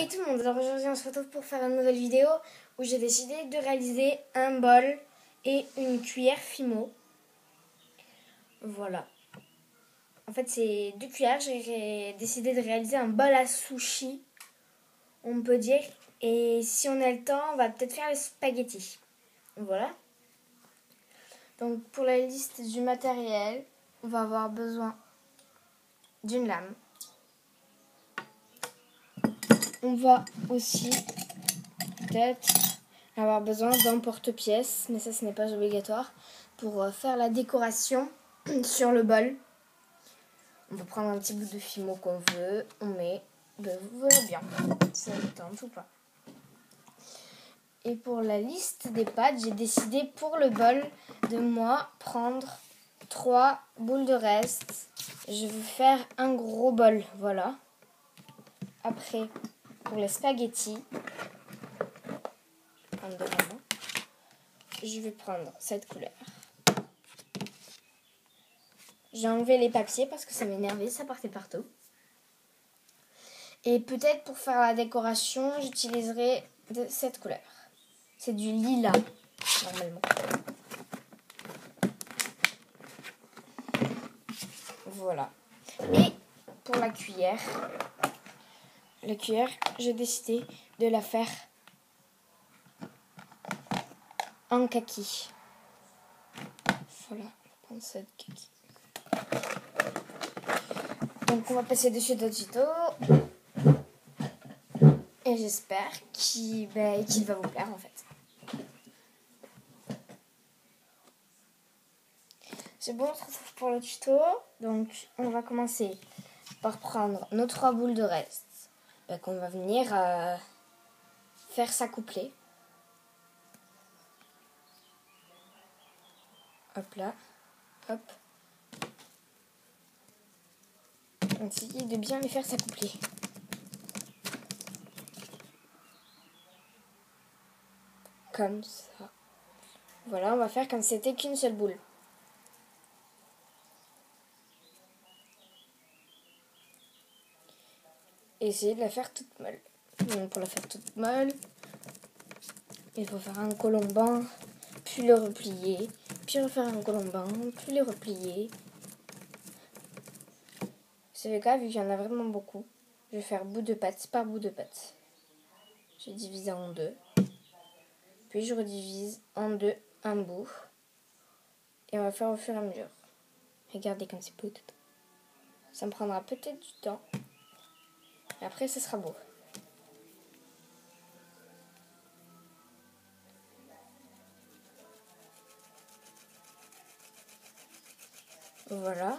Hey tout le monde, alors aujourd'hui on se retrouve pour faire une nouvelle vidéo où j'ai décidé de réaliser un bol et une cuillère Fimo. Voilà. En fait c'est 2 cuillères, j'ai décidé de réaliser un bol à sushi, on peut dire. Et si on a le temps, on va peut-être faire les spaghettis. Voilà. Donc pour la liste du matériel, on va avoir besoin d'une lame. On va aussi peut-être avoir besoin d'un porte-pièce, mais ça ce n'est pas obligatoire, pour faire la décoration sur le bol. On peut prendre un petit bout de Fimo qu'on veut, on met, vous verrez bien si ça vous tente ou pas. Et pour la liste des pâtes, j'ai décidé pour le bol de moi prendre 3 boules de reste. Je vais faire un gros bol, voilà. Après, pour les spaghettis, je vais prendre cette couleur. J'ai enlevé les papiers parce que ça m'énervait, ça partait partout. Et peut-être pour faire la décoration, j'utiliserai de cette couleur. C'est du lilas, normalement. Voilà. Et pour la cuillère, j'ai décidé de la faire en kaki. Voilà, on va prendre cette kaki. Donc on va passer dessus d'autres tutos. Et j'espère qu'il va vous plaire en fait. C'est bon, on se retrouve pour le tuto. Donc on va commencer par prendre nos 3 boules de reste qu'on va venir faire s'accoupler. Hop là, hop. On essaye de bien les faire s'accoupler. Comme ça. Voilà, on va faire comme si c'était qu'une seule boule. Essayez de la faire toute molle. Donc pour la faire toute molle, il faut faire un colombin, puis le replier, puis refaire un colombin, puis le replier. C'est le cas, vu qu'il y en a vraiment beaucoup. Je vais faire bout de pâte par bout de pâte. J'ai divisé en 2. Puis je redivise en 2 un bout. Et on va faire au fur et à mesure. Regardez comme c'est beau. Ça me prendra peut-être du temps. Et après, ce sera beau. Voilà.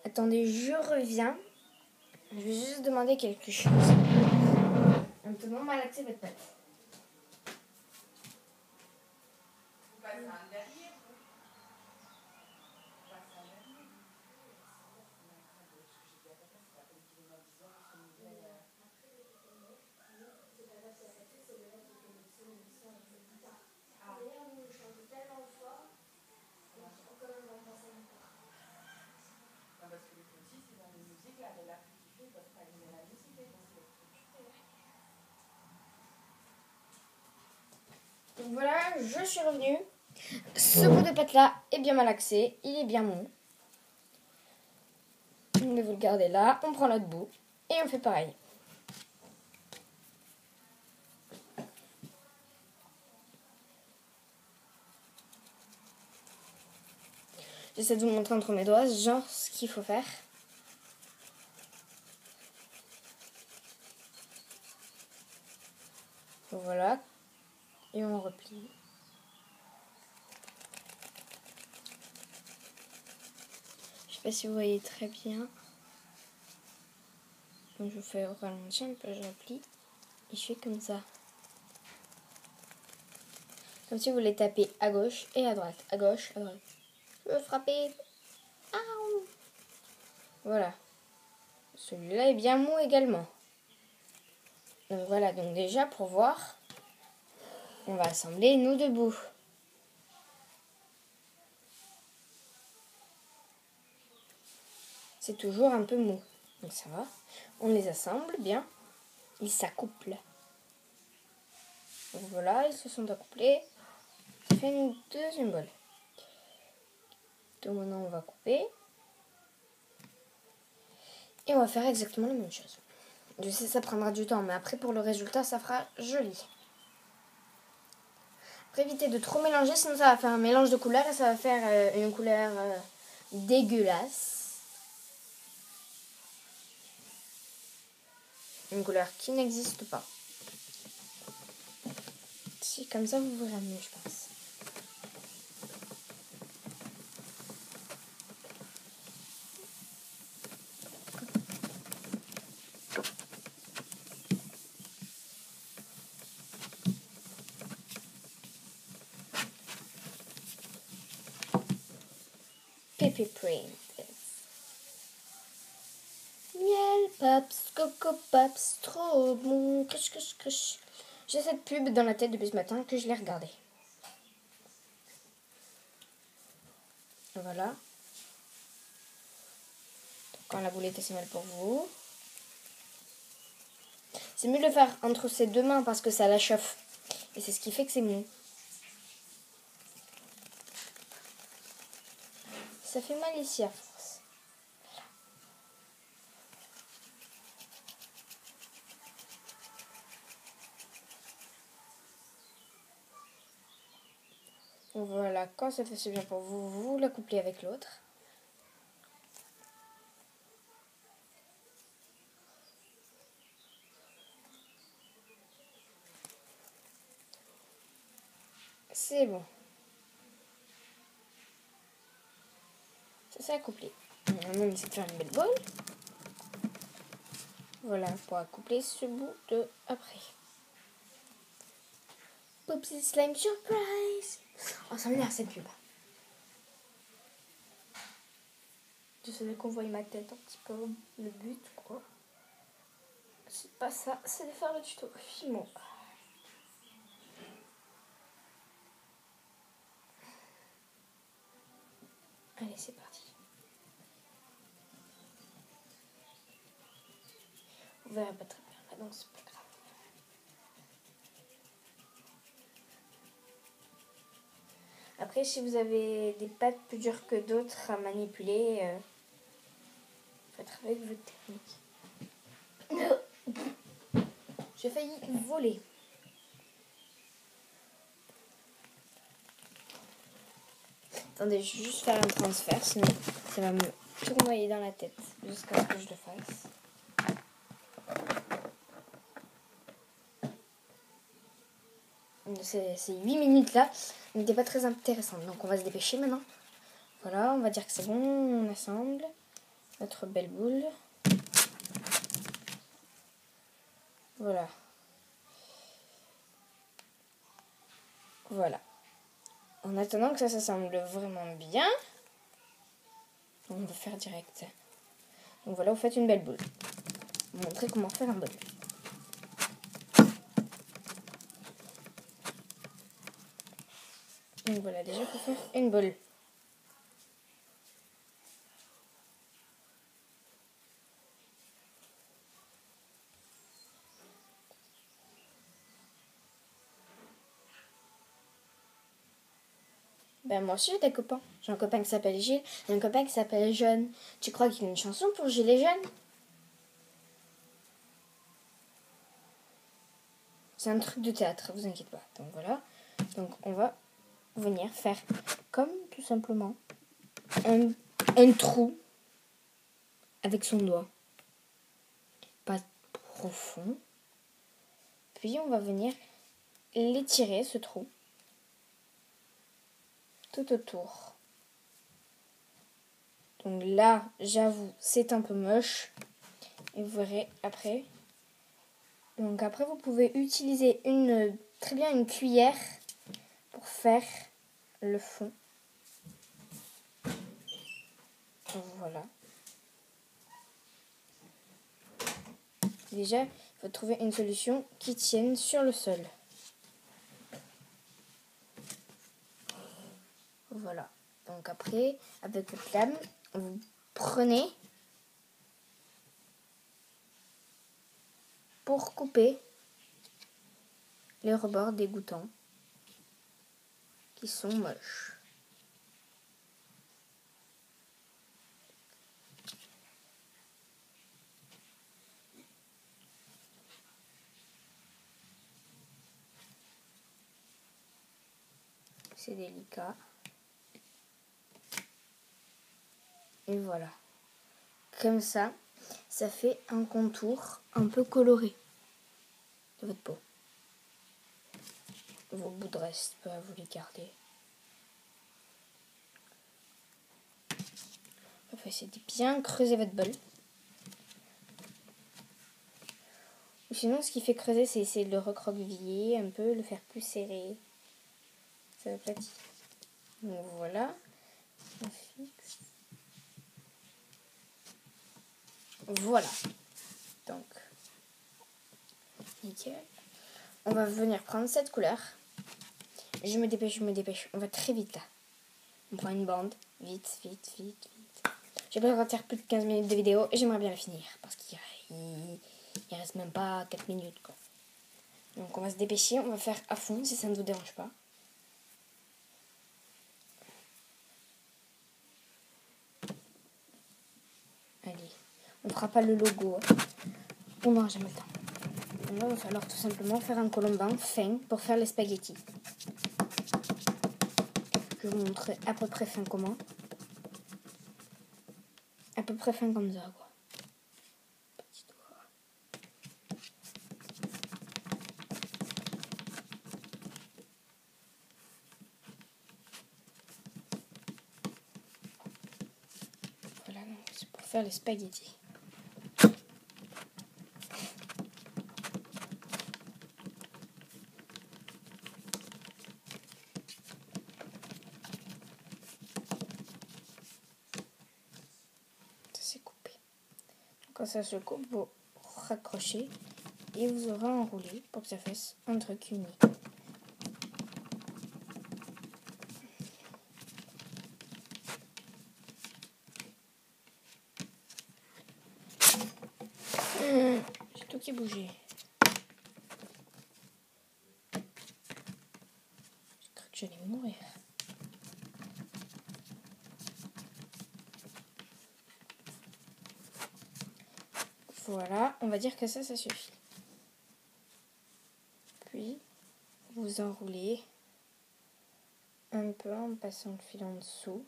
Attendez, je reviens. Je vais juste demander quelque chose. Maintenant, on va malaxer votre pâte. Donc voilà, je suis revenue. Ce bout de pâte là est bien malaxé, il est bien mou. On va vous le garder là, on prend l'autre bout et on fait pareil. J'essaie de vous montrer entre mes doigts, genre ce qu'il faut faire. Voilà. Et on replie. Je sais pas si vous voyez très bien. Donc je vous fais ralentir un peu, je replie. Et je fais comme ça. Comme si vous les tapez à gauche et à droite. À gauche, à droite. Je veux frapper. Aouh. Voilà. Celui-là est bien mou également. Donc voilà, donc déjà pour voir, on va assembler nos deux bouts. C'est toujours un peu mou, donc ça va. On les assemble bien, ils s'accouplent. Donc voilà, ils se sont accouplés. Ça fait une deuxième bolle. Donc maintenant on va couper. Et on va faire exactement la même chose. Je sais ça prendra du temps, mais après pour le résultat ça fera joli. Après évitez de trop mélanger, sinon ça va faire un mélange de couleurs et ça va faire une couleur dégueulasse. Une couleur qui n'existe pas. Si comme ça vous verrez mieux je pense. Pepe Princess. Miel, Pops, Coco Pops, trop bon, crush, crush, crush. J'ai cette pub dans la tête depuis ce matin que je l'ai regardée. Voilà. Quand la boulette est assez mal pour vous. C'est mieux de le faire entre ses deux mains parce que ça la chauffe. Et c'est ce qui fait que c'est mou. Ça fait mal ici à force. Voilà, quand ça fait bien pour vous, vous la couplez avec l'autre. C'est bon. Ça couplé. On va essayer de faire une belle boule. Voilà, pour accoupler ce bout de après. Pops Slime Surprise. Oh, ça m'énerve cette pub. Je savais qu'on voyait ma tête un petit peu. Le but, quoi. C'est pas ça, c'est de faire le tuto Fimo. Allez, c'est parti. Vous verrez pas très bien là, donc c'est pas grave. Après, si vous avez des pâtes plus dures que d'autres à manipuler, faites avec votre technique. J'ai failli voler. Attendez, je vais juste faire un transfert, sinon ça va me tournoyer dans la tête jusqu'à ce que je le fasse. Ces 8 minutes là n'étaient pas très intéressantes, donc on va se dépêcher maintenant. Voilà, on va dire que c'est bon, on assemble notre belle boule. Voilà. Voilà. En attendant que ça s'assemble vraiment bien, on va faire direct. Donc voilà, vous faites une belle boule. Je vais vous montrer comment faire un bol. Donc voilà, déjà pour faire une boule. Ben moi aussi j'ai des copains. J'ai un copain qui s'appelle Gilles et un copain qui s'appelle Jeune. Tu crois qu'il y a une chanson pour Gilles et Jeune? C'est un truc de théâtre, vous inquiétez pas. Donc voilà. Donc on va venir faire comme tout simplement un trou avec son doigt. Pas profond. Puis on va venir l'étirer ce trou tout autour. Donc là, j'avoue, c'est un peu moche. Et vous verrez après. Donc après, vous pouvez utiliser très bien une cuillère pour faire le fond. Voilà. Déjà, il faut trouver une solution qui tienne sur le sol. Voilà. Donc après, avec votre lame, vous prenez pour couper les rebords dégoûtants qui sont moches. C'est délicat. Et voilà. Comme ça, ça fait un contour un peu coloré de votre peau. Vos bouts de reste, vous les garder. Vous essayez de bien creuser votre bol. Ou sinon, ce qui fait creuser, c'est essayer de le recroqueviller un peu, le faire plus serré. Ça aplatit. Donc voilà. On fixe. Voilà. Donc, nickel. On va venir prendre cette couleur. Je me dépêche. On va très vite là. On prend une bande. Vite. J'ai pas le droit de faire plus de 15 minutes de vidéo et j'aimerais bien la finir. Parce qu'il reste même pas 4 minutes quoi. Donc on va se dépêcher. On va faire à fond si ça ne vous dérange pas. Allez. On fera pas le logo. On n'aura jamais le temps. Donc là, il va falloir tout simplement faire un colombin fin pour faire les spaghettis. Je vais vous montrer à peu près fin comment. À peu près fin comme ça, quoi. Petit doigt. Voilà, donc c'est pour faire les spaghettis. Quand ça se coupe, vous raccrochez et vous aurez enroulé pour que ça fasse un truc uni. J'ai tout qui bougeait. J'ai cru que j'allais mourir. Voilà, on va dire que ça suffit. Puis, vous enroulez un peu en passant le fil en dessous.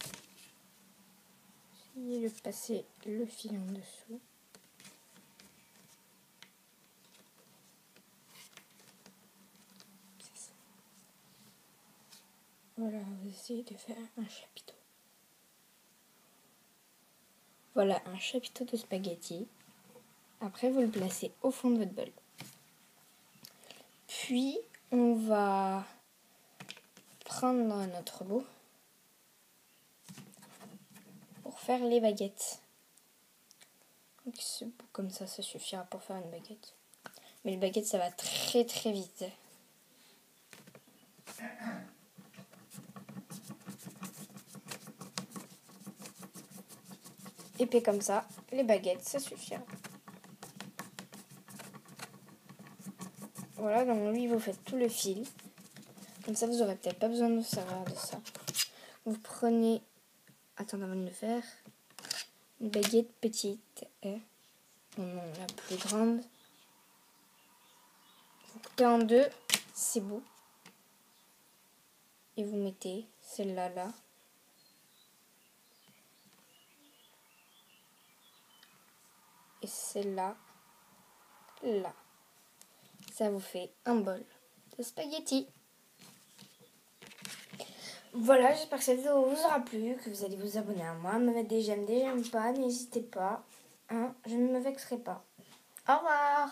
Essayez de passer le fil en dessous. C'est ça. Voilà, vous essayez de faire un chapiteau. Voilà, un chapiteau de spaghetti. Après, vous le placez au fond de votre bol. Puis, on va prendre notre bout pour faire les baguettes. Donc, ce bout comme ça suffira pour faire une baguette. Mais les baguettes, ça va très très vite. Épais comme ça, les baguettes, ça suffira. Voilà, donc lui, vous faites tout le fil. Comme ça, vous aurez peut-être pas besoin de vous servir de ça. Vous prenez, attends avant de le faire, une baguette petite, non, la plus grande. Vous coupez en deux, c'est beau. Et vous mettez celle-là, là. Et celle-là, là. Ça vous fait un bol de spaghettis. Voilà, j'espère que cette vidéo vous aura plu, que vous allez vous abonner à moi, me mettre des j'aime pas, n'hésitez pas. Hein, je ne me vexerai pas. Au revoir.